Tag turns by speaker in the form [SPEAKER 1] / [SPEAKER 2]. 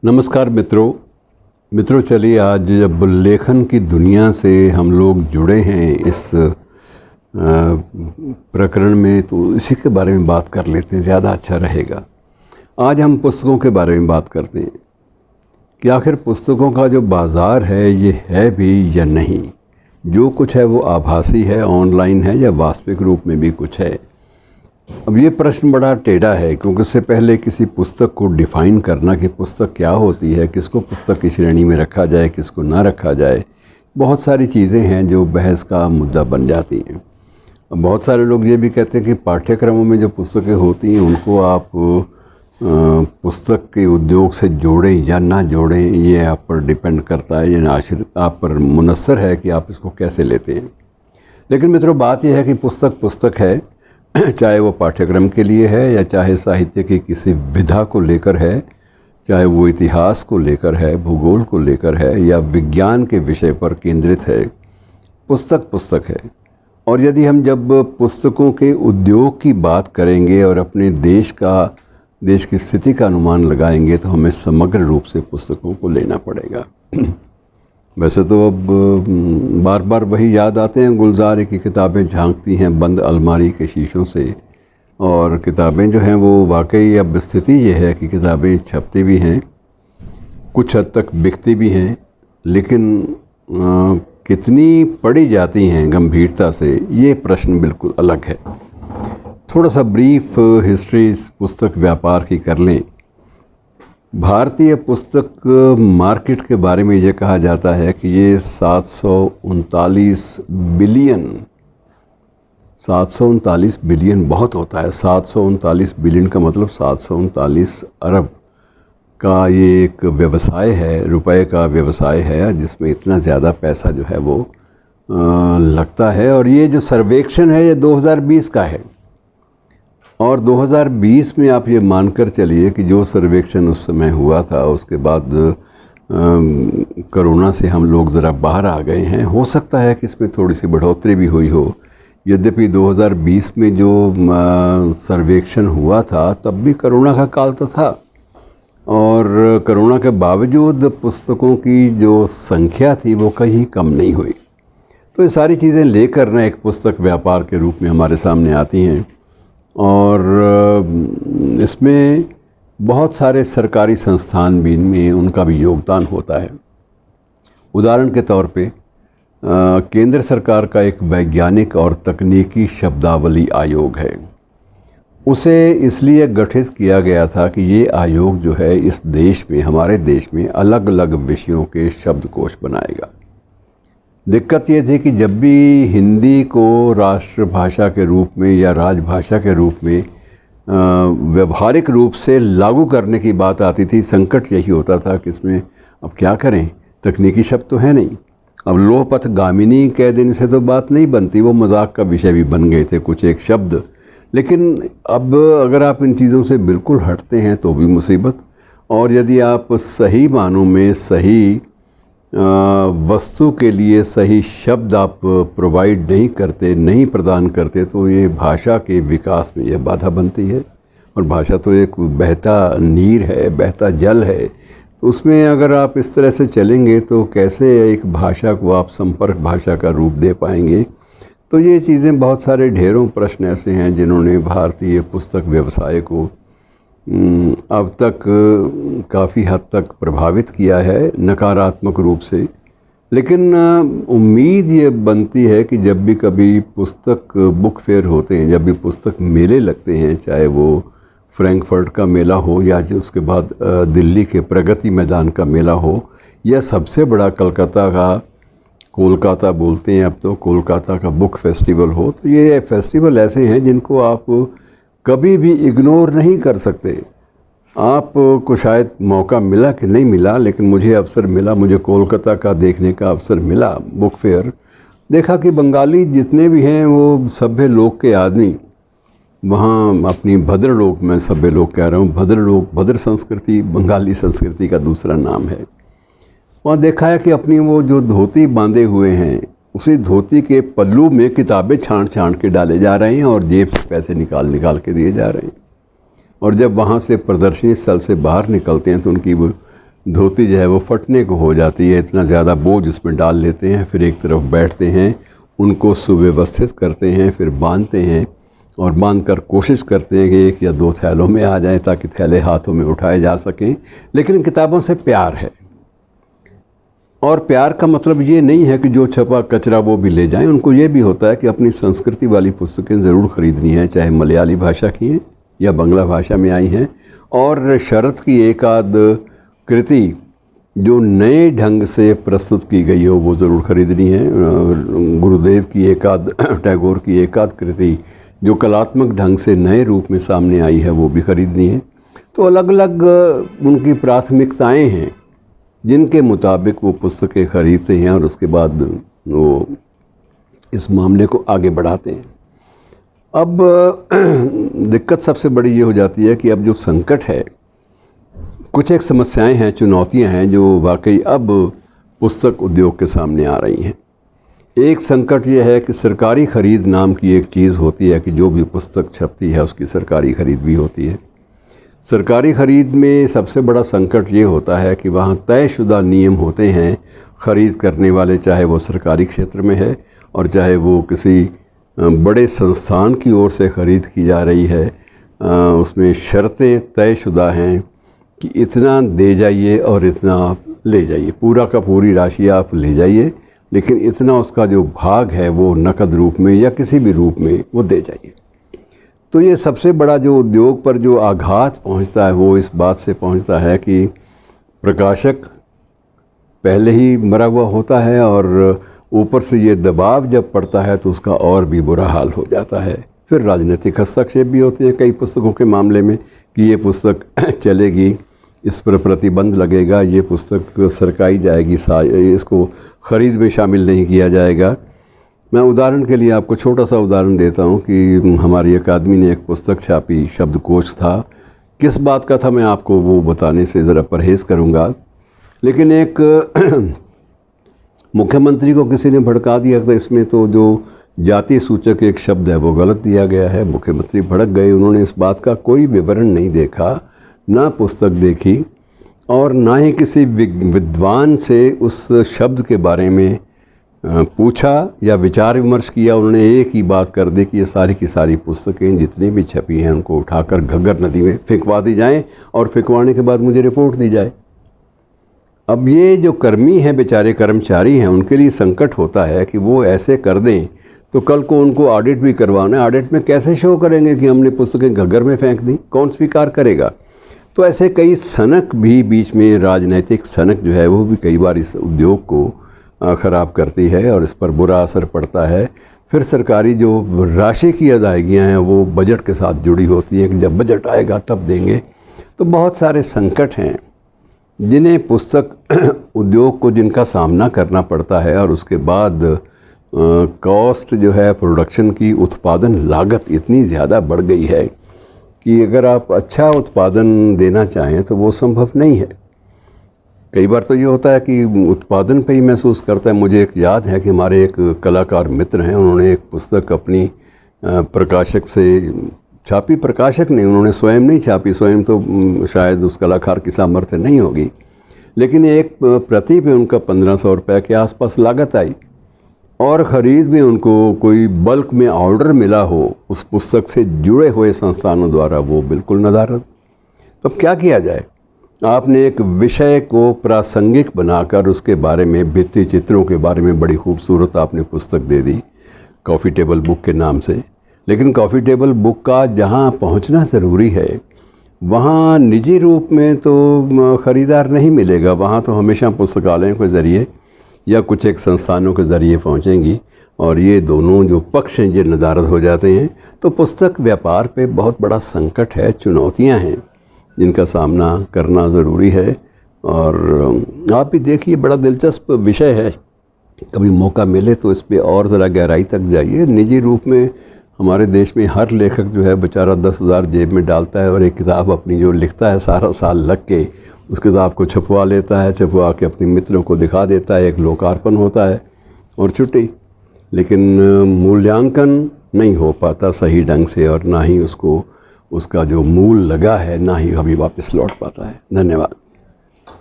[SPEAKER 1] नमस्कार मित्रों चलिए आज जब लेखन की दुनिया से हम लोग जुड़े हैं इस प्रकरण में, तो इसी के बारे में बात कर लेते हैं, ज़्यादा अच्छा रहेगा। आज हम पुस्तकों के बारे में बात करते हैं कि आखिर पुस्तकों का जो बाज़ार है ये है भी या नहीं। जो कुछ है वो आभासी है, ऑनलाइन है, या वास्तविक रूप में भी कुछ है। अब ये प्रश्न बड़ा टेढ़ा है, क्योंकि उससे पहले किसी पुस्तक को डिफ़ाइन करना कि पुस्तक क्या होती है, किसको पुस्तक की श्रेणी में रखा जाए, किसको ना रखा जाए, बहुत सारी चीज़ें हैं जो बहस का मुद्दा बन जाती हैं। अब बहुत सारे लोग ये भी कहते हैं कि पाठ्यक्रमों में जो पुस्तकें होती हैं उनको आप पुस्तक के उद्योग से जोड़ें या ना जोड़ें, ये आप पर डिपेंड करता है, ये आश्रित आप पर मुनस्सर है कि आप इसको कैसे लेते हैं। लेकिन मित्रों, बात यह है कि पुस्तक पुस्तक है, चाहे वो पाठ्यक्रम के लिए है या चाहे साहित्य की किसी विधा को लेकर है, चाहे वो इतिहास को लेकर है, भूगोल को लेकर है, या विज्ञान के विषय पर केंद्रित है। पुस्तक पुस्तक है। और यदि हम जब पुस्तकों के उद्योग की बात करेंगे और अपने देश की स्थिति का अनुमान लगाएंगे, तो हमें समग्र रूप से पुस्तकों को लेना पड़ेगा। वैसे तो अब बार बार वही याद आते हैं, गुलजार की किताबें झांकती हैं बंद अलमारी के शीशों से। और किताबें जो हैं वो वाकई, अब स्थिति ये है कि किताबें छपती भी हैं, कुछ हद तक बिकती भी हैं, लेकिन कितनी पढ़ी जाती हैं गंभीरता से, ये प्रश्न बिल्कुल अलग है। थोड़ा सा ब्रीफ हिस्ट्री इस पुस्तक व्यापार की कर लें। भारतीय पुस्तक मार्केट के बारे में ये कहा जाता है कि ये 739 बिलियन बहुत होता है। 739 बिलियन का मतलब 739 अरब का ये एक व्यवसाय है, रुपए का व्यवसाय है, जिसमें इतना ज़्यादा पैसा जो है वो लगता है। और ये जो सर्वेक्षण है ये 2020 का है, और 2020 में आप ये मानकर चलिए कि जो सर्वेक्षण उस समय हुआ था, उसके बाद कोरोना से हम लोग ज़रा बाहर आ गए हैं। हो सकता है कि इसमें थोड़ी सी बढ़ोतरी भी हुई हो। यद्यपि 2020 में जो सर्वेक्षण हुआ था तब भी कोरोना का काल तो था, और कोरोना के बावजूद पुस्तकों की जो संख्या थी वो कहीं कम नहीं हुई। तो ये सारी चीज़ें लेकर ना एक पुस्तक व्यापार के रूप में हमारे सामने आती हैं, और इसमें बहुत सारे सरकारी संस्थान भी इनमें उनका भी योगदान होता है। उदाहरण के तौर पे केंद्र सरकार का एक वैज्ञानिक और तकनीकी शब्दावली आयोग है। उसे इसलिए गठित किया गया था कि ये आयोग जो है इस देश में, हमारे देश में अलग अलग विषयों के शब्दकोश बनाएगा। दिक्कत ये थी कि जब भी हिंदी को राष्ट्रभाषा के रूप में या राजभाषा के रूप में व्यवहारिक रूप से लागू करने की बात आती थी, संकट यही होता था कि इसमें अब क्या करें, तकनीकी शब्द तो है नहीं। अब लोहपथ गामिनी कह देने से तो बात नहीं बनती, वो मजाक का विषय भी बन गए थे कुछ एक शब्द। लेकिन अब अगर आप इन चीज़ों से बिल्कुल हटते हैं तो भी मुसीबत, और यदि आप सही मानों में सही वस्तु के लिए सही शब्द आप प्रोवाइड नहीं प्रदान करते, तो ये भाषा के विकास में यह बाधा बनती है। और भाषा तो एक बहता नीर है, बहता जल है, तो उसमें अगर आप इस तरह से चलेंगे तो कैसे एक भाषा को आप संपर्क भाषा का रूप दे पाएंगे। तो ये चीज़ें, बहुत सारे ढेरों प्रश्न ऐसे हैं जिन्होंने भारतीय पुस्तक व्यवसाय को अब तक काफ़ी हद तक प्रभावित किया है, नकारात्मक रूप से। लेकिन उम्मीद ये बनती है कि जब भी कभी पुस्तक बुक फेयर होते हैं, जब भी पुस्तक मेले लगते हैं, चाहे वो फ्रैंकफर्ट का मेला हो या उसके बाद दिल्ली के प्रगति मैदान का मेला हो, या सबसे बड़ा कोलकाता बोलते हैं अब तो, कोलकाता का बुक फेस्टिवल हो, तो ये फेस्टिवल ऐसे हैं जिनको आप कभी भी इग्नोर नहीं कर सकते। आपको शायद मौका मिला कि नहीं मिला, लेकिन मुझे अवसर मिला, मुझे कोलकाता का देखने का अवसर मिला बुक फेयर। देखा कि बंगाली जितने भी हैं वो सभ्य लोग के आदमी वहाँ अपनी भद्र लोग, मैं सभ्य लोग कह रहा हूँ, भद्र लोग, भद्र संस्कृति बंगाली संस्कृति का दूसरा नाम है। वहाँ देखा है कि अपनी वो जो धोती बांधे हुए हैं, उसी धोती के पल्लू में किताबें छांट के डाले जा रहे हैं और जेब से पैसे निकाल के दिए जा रहे हैं। और जब वहाँ से प्रदर्शनी स्थल से बाहर निकलते हैं तो उनकी वो धोती जो है वो फटने को हो जाती है, इतना ज़्यादा बोझ उसमें डाल लेते हैं। फिर एक तरफ बैठते हैं, उनको सुव्यवस्थित करते हैं, फिर बांधते हैं और बांधकर कोशिश करते हैं कि 1 या 2 थैलों में आ जाएं ताकि थैले हाथों में उठाए जा सकें। लेकिन किताबों से प्यार है, और प्यार का मतलब ये नहीं है कि जो छपा कचरा वो भी ले जाएं। उनको ये भी होता है कि अपनी संस्कृति वाली पुस्तकें ज़रूर ख़रीदनी है, चाहे मलयाली भाषा की हैं या बांग्ला भाषा में आई हैं। और शरद की एक आध कृति जो नए ढंग से प्रस्तुत की गई हो वो ज़रूर ख़रीदनी है। गुरुदेव की एक आध, टैगोर की एक आध कृति जो कलात्मक ढंग से नए रूप में सामने आई है वो भी ख़रीदनी है। तो अलग अलग उनकी प्राथमिकताएं हैं जिनके मुताबिक वो पुस्तकें ख़रीदते हैं और उसके बाद वो इस मामले को आगे बढ़ाते हैं। अब दिक्कत सबसे बड़ी ये हो जाती है कि अब जो संकट है, कुछ एक समस्याएं हैं, चुनौतियां हैं जो वाकई अब पुस्तक उद्योग के सामने आ रही हैं। एक संकट ये है कि सरकारी ख़रीद नाम की एक चीज़ होती है कि जो भी पुस्तक छपती है उसकी सरकारी ख़रीद भी होती है। सरकारी ख़रीद में सबसे बड़ा संकट ये होता है कि वहाँ तयशुदा नियम होते हैं ख़रीद करने वाले, चाहे वो सरकारी क्षेत्र में है और चाहे वो किसी बड़े संस्थान की ओर से ख़रीद की जा रही है। उसमें शर्तें तयशुदा हैं कि इतना दे जाइए और इतना आप ले जाइए, पूरा का पूरी राशि आप ले जाइए, लेकिन इतना उसका जो भाग है वो नकद रूप में या किसी भी रूप में वो दे जाइए। तो ये सबसे बड़ा जो उद्योग पर जो आघात पहुंचता है वो इस बात से पहुंचता है कि प्रकाशक पहले ही मरा हुआ होता है और ऊपर से ये दबाव जब पड़ता है तो उसका और भी बुरा हाल हो जाता है। फिर राजनीतिक हस्तक्षेप भी होते हैं कई पुस्तकों के मामले में कि ये पुस्तक चलेगी, इस पर प्रतिबंध लगेगा, ये पुस्तक सरकाई जाएगी, इसको ख़रीद में शामिल नहीं किया जाएगा। मैं उदाहरण के लिए आपको छोटा सा उदाहरण देता हूँ कि हमारी अकादमी ने एक पुस्तक छापी, शब्दकोश था। किस बात का था मैं आपको वो बताने से ज़रा परहेज़ करूँगा, लेकिन एक मुख्यमंत्री को किसी ने भड़का दिया था इसमें, तो जो जाति सूचक एक शब्द है वो गलत दिया गया है। मुख्यमंत्री भड़क गए, उन्होंने इस बात का कोई विवरण नहीं देखा, ना पुस्तक देखी और ना ही किसी विद्वान से उस शब्द के बारे में पूछा या विचार विमर्श किया। उन्होंने एक ही बात कर दी कि ये सारी की सारी पुस्तकें जितनी भी छपी हैं उनको उठाकर घग्गर नदी में फेंकवा दी जाएं और फेंकवाने के बाद मुझे रिपोर्ट दी जाए। अब ये जो कर्मी हैं, बेचारे कर्मचारी हैं, उनके लिए संकट होता है कि वो ऐसे कर दें तो कल को उनको ऑडिट भी करवाना है। ऑडिट में कैसे शो करेंगे कि हमने पुस्तकें घग्गर में फेंक दी? कौन स्वीकार करेगा? तो ऐसे कई सनक भी बीच में, राजनीतिक सनक जो है वो भी कई बार इस उद्योग को ख़राब करती है और इस पर बुरा असर पड़ता है। फिर सरकारी जो राशि की अदायगियाँ हैं वो बजट के साथ जुड़ी होती हैं कि जब बजट आएगा तब देंगे। तो बहुत सारे संकट हैं जिन्हें पुस्तक उद्योग को जिनका सामना करना पड़ता है। और उसके बाद कॉस्ट जो है प्रोडक्शन की, उत्पादन लागत इतनी ज़्यादा बढ़ गई है कि अगर आप अच्छा उत्पादन देना चाहें तो वो संभव नहीं है। कई बार तो ये होता है कि उत्पादन पे ही महसूस करता है। मुझे एक याद है कि हमारे एक कलाकार मित्र हैं, उन्होंने एक पुस्तक अपनी प्रकाशक से छापी। प्रकाशक ने, उन्होंने स्वयं नहीं छापी, स्वयं तो शायद उस कलाकार की सामर्थ्य नहीं होगी, लेकिन एक प्रति पे उनका 1500 रुपये के आसपास लागत आई और ख़रीद में उनको कोई बल्क में ऑर्डर मिला हो उस पुस्तक से जुड़े हुए संस्थानों द्वारा, वो बिल्कुल नदारद। तो अब क्या किया जाए? आपने एक विषय को प्रासंगिक बनाकर उसके बारे में, भित्ति चित्रों के बारे में बड़ी खूबसूरत आपने पुस्तक दे दी कॉफ़ी टेबल बुक के नाम से, लेकिन कॉफ़ी टेबल बुक का जहाँ पहुँचना ज़रूरी है वहाँ निजी रूप में तो ख़रीदार नहीं मिलेगा। वहाँ तो हमेशा पुस्तकालयों के ज़रिए या कुछ एक संस्थानों के ज़रिए पहुँचेंगी और ये दोनों जो पक्ष हैं ये नदारद हो जाते हैं। तो पुस्तक व्यापार पे बहुत बड़ा संकट है, चुनौतियाँ हैं जिनका सामना करना ज़रूरी है। और आप भी देखिए, बड़ा दिलचस्प विषय है, कभी मौका मिले तो इस पर और ज़रा गहराई तक जाइए। निजी रूप में हमारे देश में हर लेखक जो है बेचारा 10,000 जेब में डालता है और एक किताब अपनी जो लिखता है सारा साल लग के उस किताब को छपवा लेता है, छपवा के अपने मित्रों को दिखा देता है, एक लोकार्पण होता है और छुट्टी। लेकिन मूल्यांकन नहीं हो पाता सही ढंग से और ना ही उसको उसका जो मूल लगा है ना ही कभी वापस लौट पाता है। धन्यवाद।